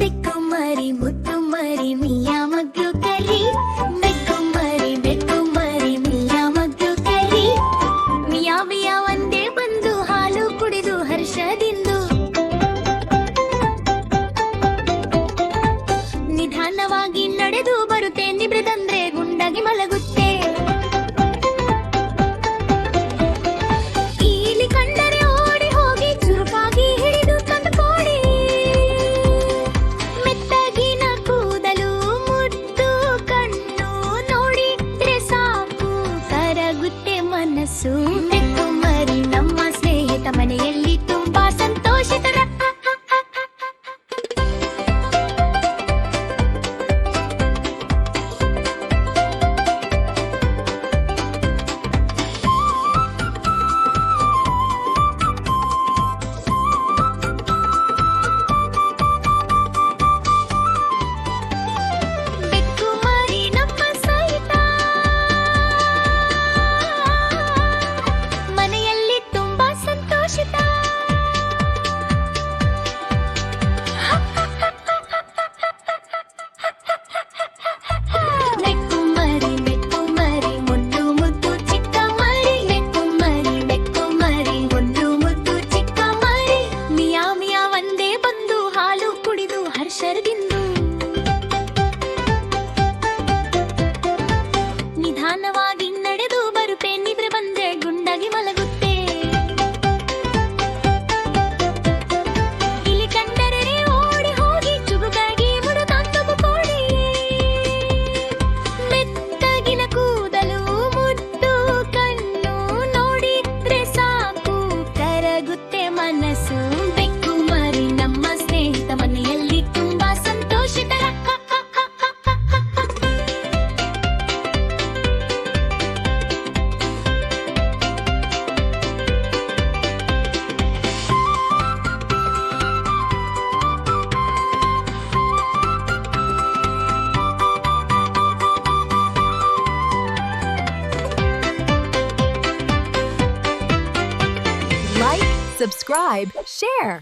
ಬೆಕ್ಕು ಮರಿ ಮುತ್ತು ಮರಿ ಮಿಯಾ ಮಗ್ಳು ಕರಿ, ಬೆಕ್ಕು ಮರಿ ಮಿಯಾ ಮಗ್ಳು ಕರಿ, ಮಿಯಾ ಮಿಯಾ ಒಂದೇ ಬಂದು ಹಾಲು ಕುಡಿದು ಹರ್ಷದಿಂದು ನಿಧಾನವಾಗಿ ನಡೆದು ಬರುತ್ತೆ, ನಿಬ್ರದಂದ್ರೆ ಗುಂಡಾಗಿ ಮಲಗುತ್ತೆ. ಈಲಿ ಕಂಡರೆ ಓಡಿ ಹೋಗಿ ಚುರುಕಾಗಿ ಹಿಡಿದು ತಂದು ಕೊಡಿ, ಮೆತ್ತಗಿನ ಕೂದಲು ಮುದ್ದು ಕಣ್ಣು ನೋಡಿದ್ರೆ ಸಾಕು ಕರಗುತ್ತೆ ಮನಸ್ಸು. ಬೆಕ್ಕು ಮರಿ ನಮ್ಮ ಸ್ನೇಹಿತ ಮನೆಯಲ್ಲಿ ತುಂಬಾ ಸಂತೋಷಕರ. ಬೆಕ್ಕು ಮರಿ ನಮ್ಮ ಸಹಿತ ಮನೆಯಲ್ಲಿ ತುಂಬಾ ಸಂತೋಷಿತ. ಬೆಕ್ಕು ಮರಿ ಮುದ್ದು ಮುದ್ದು ಚಿಕ್ಕ ಮರಿ, ಬೆಕ್ಕು ಮರಿ ಮುದ್ದು ಮುದ್ದು ಚಿಕ್ಕ ಮರಿ, ಮಿಯಾ ಮಿಯಾ ಒಂದೇ ಬಂದು ಹಾಲು ಕುಡಿದು ಹರ್ಷದಿಂದ ನಿಧಾನವಾಗಿ ನಡೆದು ಬರುತ್ತೆ, ನಿದ್ರೆ ಬಂದ್ರೆ ಗುಂಡಾಗಿ ಮಲಗುತ್ತೆ. ಇಲ್ಲಿ ಕಂಡರೆ ಓಡಿ ಹೋಗಿ ಚುರುಕಾಗಿ ಮುಡು ತಂದು ಕೊಡಿ, ಮೆತ್ತಗಿನ ಕೂದಲು ಮುದ್ದು ಕಣ್ಣು ನೋಡಿದ್ರೆ ಸಾಕು ಕರಗುತ್ತೆ ಮನಸ್ಸು. ಬೆಕ್ಕು ಮರಿ ನಮ್ಮ ಸ್ನೇಹಿತ ಮನೆಯಲ್ಲಿ ತುಂಬಾ ಸಂತೋಷಿತರ. Like, subscribe, share.